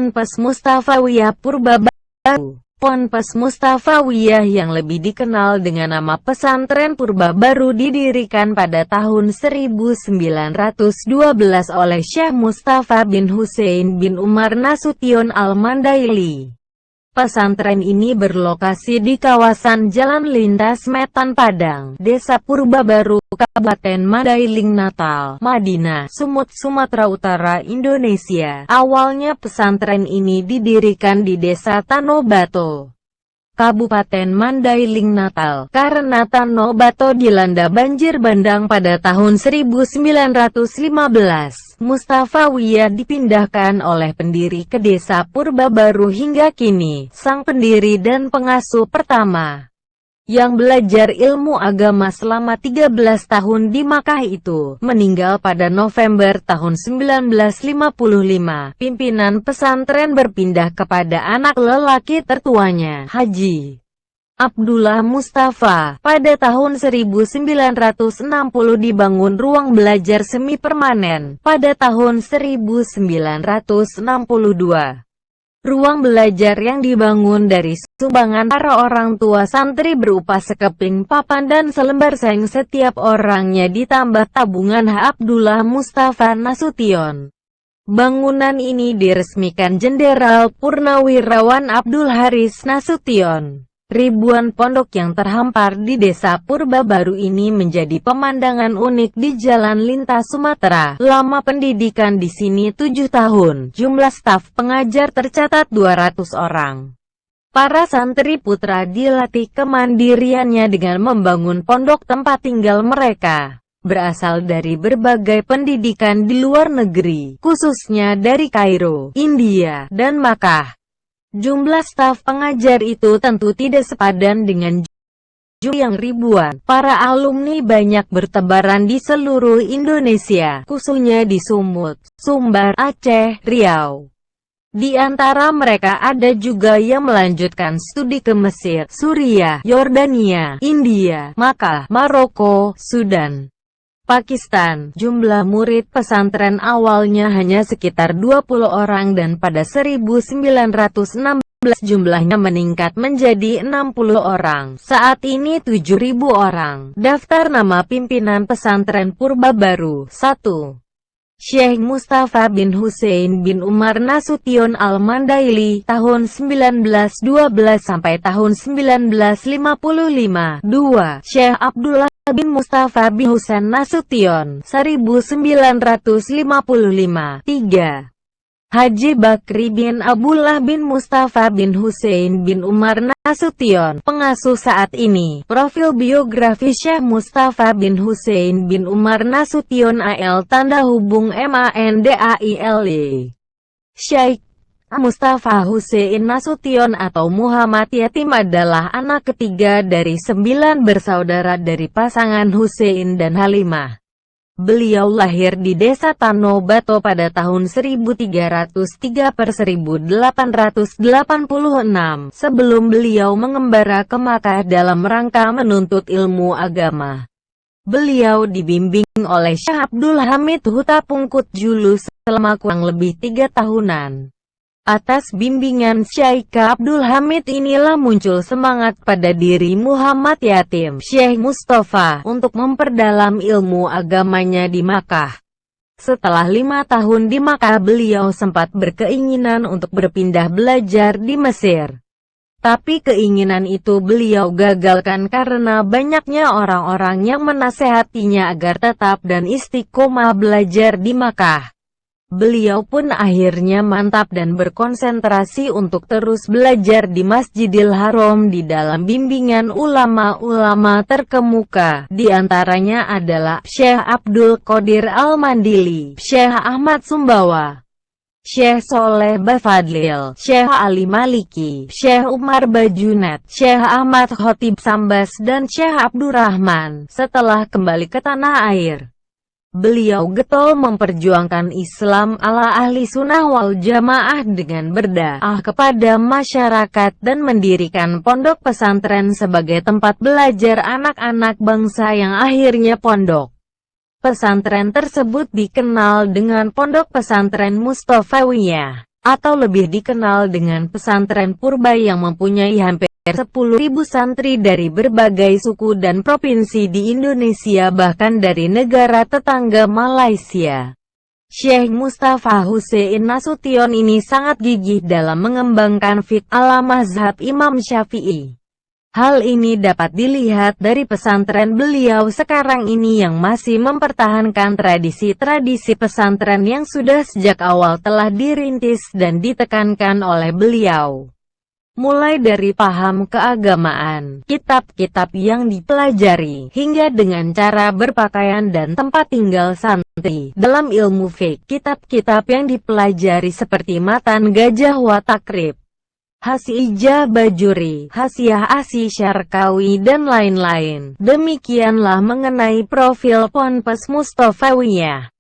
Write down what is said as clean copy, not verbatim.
Ponpes Mustafawiyah Purbabaru. Ponpes Mustafawiyah yang lebih dikenal dengan nama Pesantren Purbabaru didirikan pada tahun 1912 oleh Syekh Mustafa bin Husein bin Umar Nasution Al-Mandaili. Pesantren ini berlokasi di kawasan Jalan Lintas Metan Padang, Desa Purbabaru, Kabupaten Mandailing Natal, Madinah, Sumut, Sumatera Utara, Indonesia. Awalnya pesantren ini didirikan di Desa Tanobato, Kabupaten Mandailing Natal, karena Tanobato dilanda banjir bandang pada tahun 1915. Mustafawiyah dipindahkan oleh pendiri ke Desa Purbabaru hingga kini. Sang pendiri dan pengasuh pertama yang belajar ilmu agama selama 13 tahun di Makkah itu meninggal pada November tahun 1955. Pimpinan pesantren berpindah kepada anak lelaki tertuanya, Haji Abdullah Mustafa. Pada tahun 1960 dibangun ruang belajar semi permanen. Pada tahun 1962, ruang belajar yang dibangun dari sumbangan para orang tua santri berupa sekeping papan dan selembar seng setiap orangnya ditambah tabungan Abdullah Mustafa Nasution. Bangunan ini diresmikan Jenderal Purnawirawan Abdul Haris Nasution. Ribuan pondok yang terhampar di Desa Purbabaru ini menjadi pemandangan unik di Jalan Lintas Sumatera. Lama pendidikan di sini 7 tahun. Jumlah staf pengajar tercatat 200 orang. Para santri putra dilatih kemandiriannya dengan membangun pondok tempat tinggal mereka. Berasal dari berbagai pendidikan di luar negeri, khususnya dari Kairo, India, dan Makkah. Jumlah staf pengajar itu tentu tidak sepadan dengan jumlah yang ribuan. Para alumni banyak bertebaran di seluruh Indonesia, khususnya di Sumut, Sumbar, Aceh, Riau. Di antara mereka ada juga yang melanjutkan studi ke Mesir, Suriah, Yordania, India, Makkah, Maroko, Sudan, Pakistan. Jumlah murid pesantren awalnya hanya sekitar 20 orang dan pada 1916 jumlahnya meningkat menjadi 60 orang. Saat ini 7.000 orang. Daftar nama pimpinan pesantren Purbabaru. 1. Syekh Mustafa bin Husein bin Umar Nasution Al-Mandaili tahun 1912 sampai tahun 1955. 2. Syekh Abdullah bin Mustafa bin Husain Nasution 1955. 3. Haji Bakri bin Abdullah bin Mustafa bin Husein bin Umar Nasution, pengasuh saat ini. Profil biografi Syekh Mustafa bin Husein bin Umar Nasution AL tanda hubung MANDAILE. Syekh Mustafa Husein Nasution atau Muhammad Yatim adalah anak ketiga dari 9 bersaudara dari pasangan Husein dan Halimah. Beliau lahir di Desa Tanobato pada tahun 1303/1886, sebelum beliau mengembara ke Makkah dalam rangka menuntut ilmu agama. Beliau dibimbing oleh Syekh Abdul Hamid Hutapungkut Julu selama kurang lebih 3 tahunan. Atas bimbingan Syekh Abdul Hamid inilah muncul semangat pada diri Muhammad Yatim, Syekh Mustafa, untuk memperdalam ilmu agamanya di Makkah. Setelah 5 tahun di Makkah beliau sempat berkeinginan untuk berpindah belajar di Mesir. Tapi keinginan itu beliau gagalkan karena banyaknya orang-orang yang menasehatinya agar tetap dan istiqomah belajar di Makkah. Beliau pun akhirnya mantap dan berkonsentrasi untuk terus belajar di Masjidil Haram di dalam bimbingan ulama-ulama terkemuka. Di antaranya adalah Syekh Abdul Qadir Al-Mandili, Syekh Ahmad Sumbawa, Syekh Soleh Bafadlil, Syekh Ali Maliki, Syekh Umar Bajunet, Syekh Ahmad Khotib Sambas dan Syekh Abdurrahman. Setelah kembali ke tanah air, beliau getol memperjuangkan Islam ala ahli sunnah wal jamaah dengan berdakwah kepada masyarakat dan mendirikan pondok pesantren sebagai tempat belajar anak-anak bangsa yang akhirnya pondok pesantren tersebut dikenal dengan Pondok Pesantren Mustafawiyah. atau lebih dikenal dengan pesantren purba yang mempunyai hampir 10.000 santri dari berbagai suku dan provinsi di Indonesia bahkan dari negara tetangga Malaysia. Syekh Mustafa Hussein Nasution ini sangat gigih dalam mengembangkan fiqh ala mazhab Imam Syafi'i. Hal ini dapat dilihat dari pesantren beliau sekarang ini yang masih mempertahankan tradisi-tradisi pesantren yang sudah sejak awal telah dirintis dan ditekankan oleh beliau. Mulai dari paham keagamaan, kitab-kitab yang dipelajari, hingga dengan cara berpakaian dan tempat tinggal santri. Dalam ilmu fiqh, kitab-kitab yang dipelajari seperti Matan Gajah wa Takrib, Hasijah Bajuri, Hasiah Asy Syarqawi dan lain-lain. Demikianlah mengenai profil Ponpes Mustafawiyah.